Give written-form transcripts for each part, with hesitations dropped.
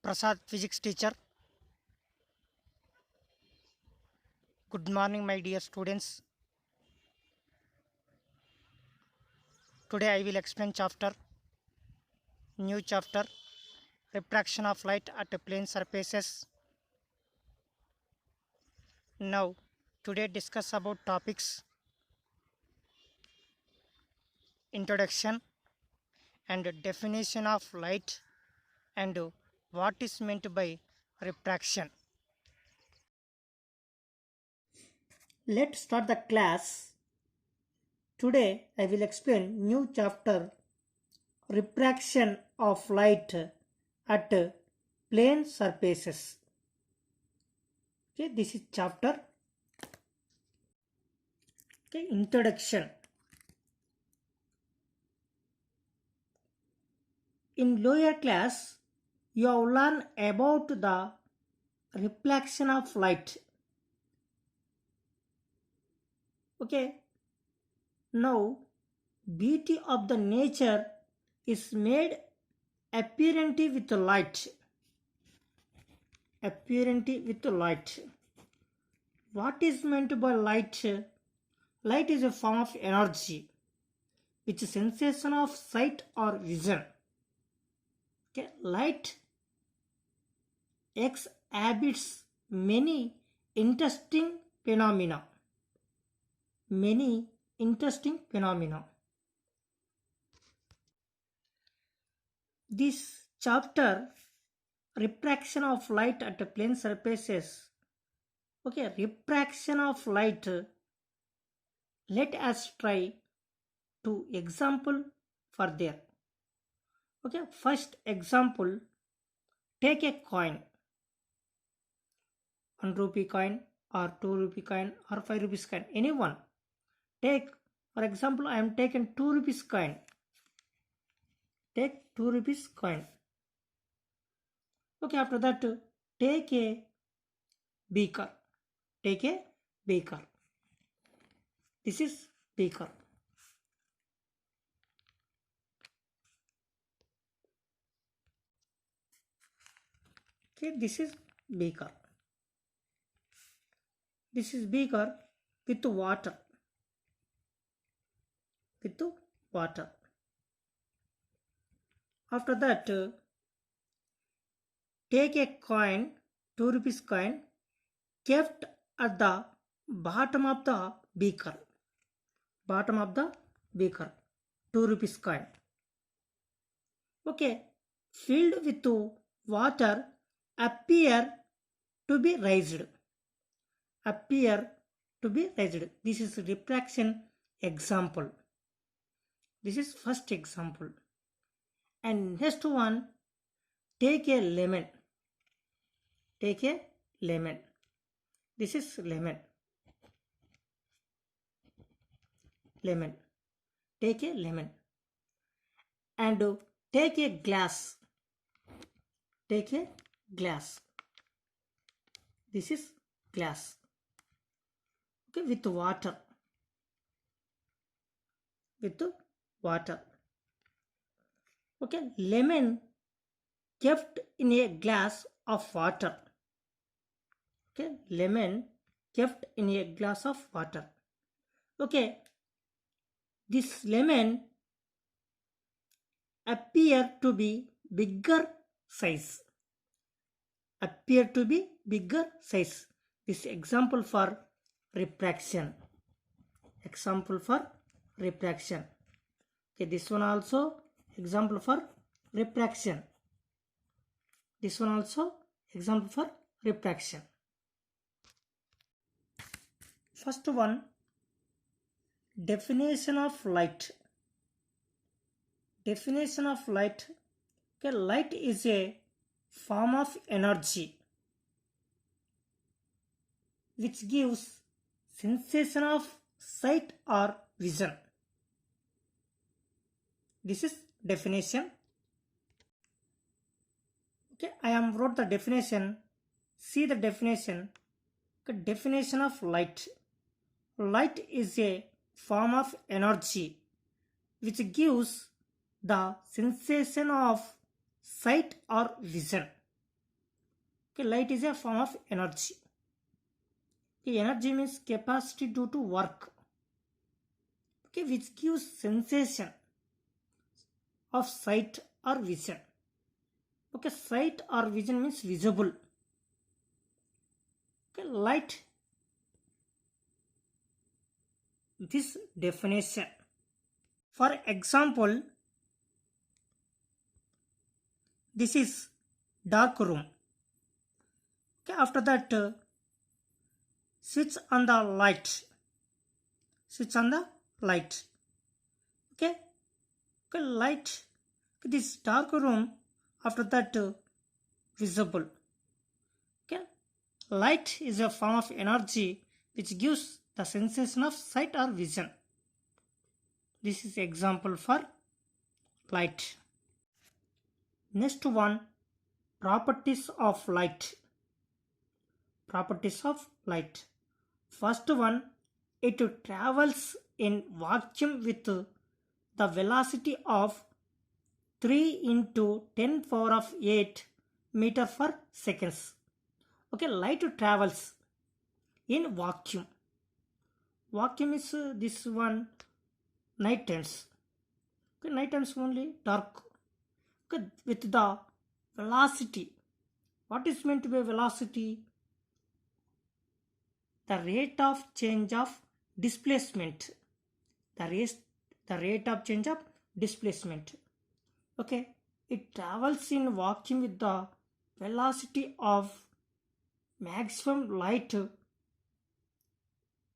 Prasad, physics teacher. Good morning, my dear students. Today I will explain new chapter, refraction of light at plane surfaces. Now, today discuss about topics, introduction and definition of light and what is meant by refraction. Let's start the class. Today I will explain new chapter, refraction of light at plane surfaces. Okay, this is chapter. Okay, introduction. In lower class, you have learned about the reflection of light. Okay, now beauty of the nature is made apparent with light. Apparent with light. What is meant by light? Light is a form of energy, which is sensation of sight or vision. Okay, light exhibits many interesting phenomena. This chapter, refraction of light at plane surfaces. Okay, refraction of light. Let us try two example further. Okay, first example, take a coin, 1 rupee coin or 2 rupee coin or 5 rupees coin, any one. Take, for example, I am taking 2 rupees coin. Take 2 rupees coin. Okay, after that, take a beaker. Take a beaker. This is beaker. Okay, this is beaker. This is beaker with water. With water. After that, take a coin, 2 rupees coin, kept at the bottom of the beaker. Bottom of the beaker, 2 rupees coin. Okay, filled with water, appear to be raised. Appear to be raised. This is refraction example. This is first example. And next one, take a lemon. Take a lemon. This is lemon. Lemon. Take a lemon. And take a glass. Take a glass. This is glass. Okay, with water. With water. Okay, lemon kept in a glass of water. Okay, lemon kept in a glass of water. Okay, this lemon appear to be bigger size. Appear to be bigger size. This example for refraction. Example for refraction. Okay, this one also example for refraction. This one also example for refraction. First one, definition of light. Definition of light. Okay, light is a form of energy which gives sensation of sight or vision. This is definition. Okay, I am wrote the definition. See the definition. Okay, definition of light. Light is a form of energy which gives the sensation of sight or vision. Okay, light is a form of energy. Okay, energy means capacity due to work. Okay, which gives sensation of sight or vision. Okay, sight or vision means visible. Okay, light. This definition. For example, this is dark room. Okay, after that, switch on the light. Switch on the light. Okay, okay, light. This dark room. After that, visible. Okay, light is a form of energy which gives the sensation of sight or vision. This is example for light. Next one, properties of light. Properties of light. First one, it travels in vacuum with the velocity of 3 into 10 power of 8 meter per seconds. Okay, light travels in vacuum. Vacuum is this one, night times. Okay, night times only dark. Okay, with the velocity. What is meant to be velocity? The rate of change of displacement. The rate of change of displacement. Okay, it travels in vacuum with the velocity of maximum light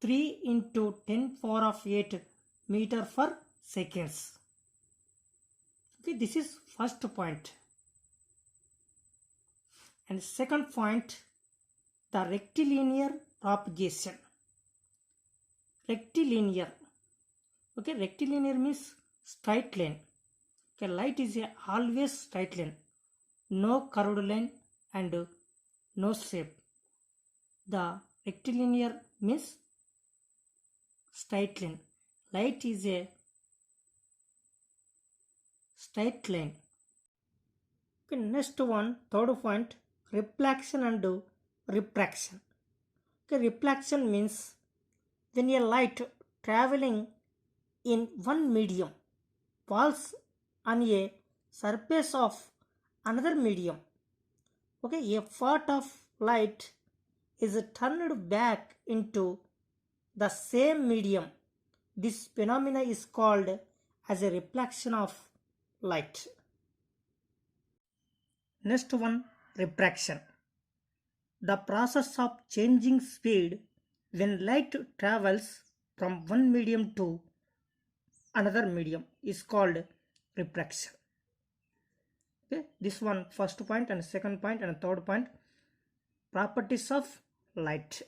3 into 10 power of 8 meter per seconds. Okay, this is first point. And second point, the rectilinear propagation. Rectilinear. Okay, rectilinear means straight line. Okay, light is always straight line. No curved line and no shape. The rectilinear means straight line. Light is a straight line. Okay, next one, third point, reflection and refraction. Okay, reflection means when a light traveling in one medium falls on a surface of another medium. Okay, a part of light is turned back into the same medium. This phenomena is called as a reflection of light. Next one, refraction. The process of changing speed when light travels from one medium to another medium is called refraction. Okay, this one first point and second point and third point, properties of light.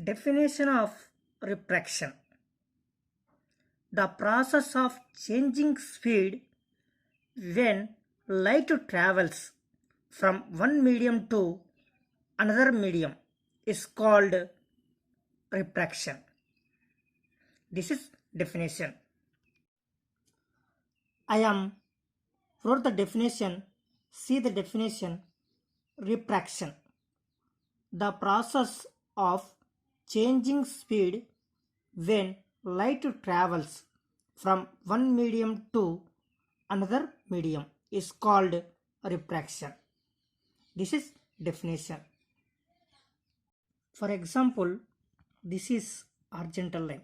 Definition of refraction. The process of changing speed when light travels from one medium to another medium is called refraction. This is definition. I am wrote the definition. See the definition. Refraction. The process of changing speed when light travels from one medium to another medium is called refraction. This is definition. For example, this is horizontal line.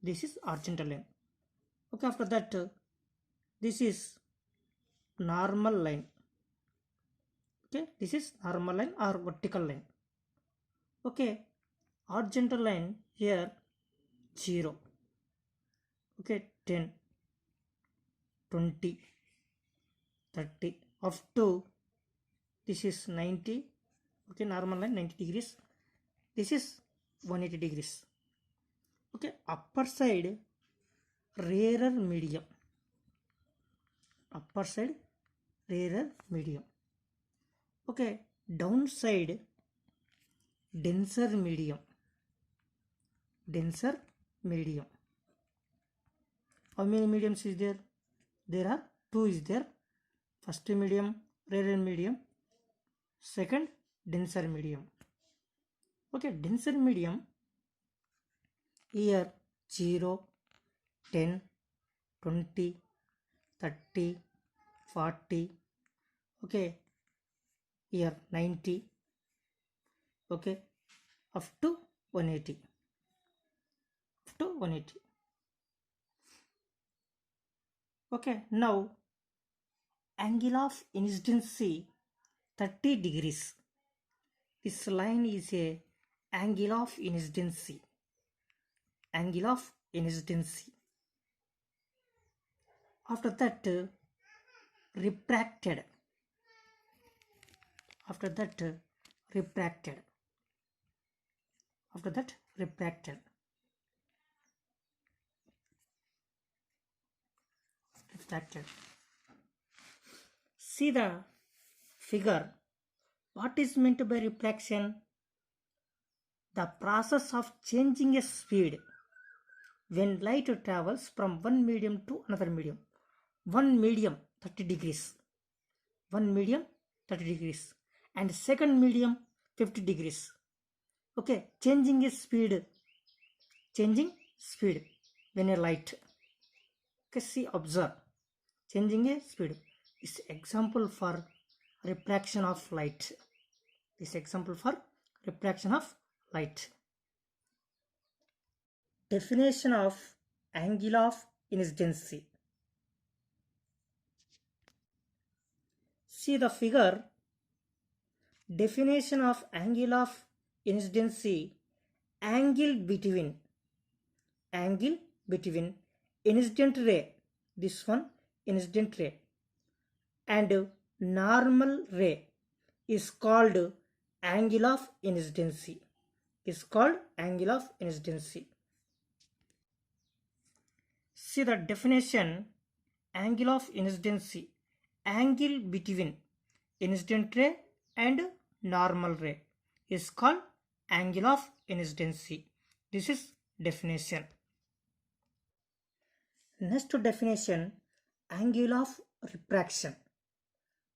This is horizontal line. Okay, after that, this is normal line. Okay, this is normal line or vertical line. Okay, horizontal line here 0. Okay, 10, 20, 30 up to this is 90. Okay, normal line 90 degrees. This is 180 degrees. Okay, upper side rarer medium. Upper side rarer medium. Okay, downside denser medium. Denser medium. How many mediums is there? There are 2 is there. First medium, rarer medium. Second, denser medium. Okay, denser medium. Here 0, 10, 20, 30, 40. Okay, here 90. Okay, up to 180. Up to 180. Okay, now angle of incidency 30 degrees. This line is a angle of incidency. Angle of incidency. After that, refracted. After that, refracted. After that, refracted. Refracted. See the figure. What is meant by refraction? The process of changing a speed when light travels from one medium to another medium. One medium 30 degrees. One medium 30 degrees. And second medium 50 degrees. Okay, changing a speed. Changing speed when a light. Okay, see, observe. Changing a speed. This example for refraction of light. This example for refraction of light. Definition of angle of incidency. See the figure. Definition of angle of incidency. Angle between incident ray, this one incident ray, and normal ray is called angle of incidency. Is called angle of incidency. See the definition. Angle of incidency. Angle between incident ray and normal ray is called angle of incidency. This is definition. Next definition, angle of refraction.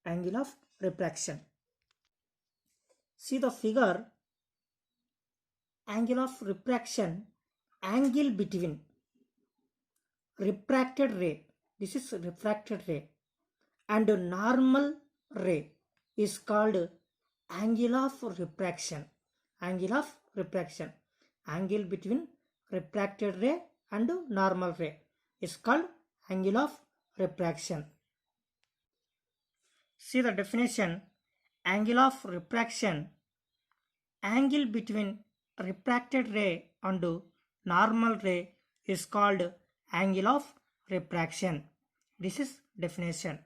Angle of refraction. See the figure. Angle of refraction, angle between refracted ray, this is refracted ray, and normal ray is called angle of refraction. Angle of refraction. Angle between refracted ray and normal ray is called angle of refraction. See the definition. Angle of refraction. Angle between refracted ray and normal ray is called angle of refraction. This is definition.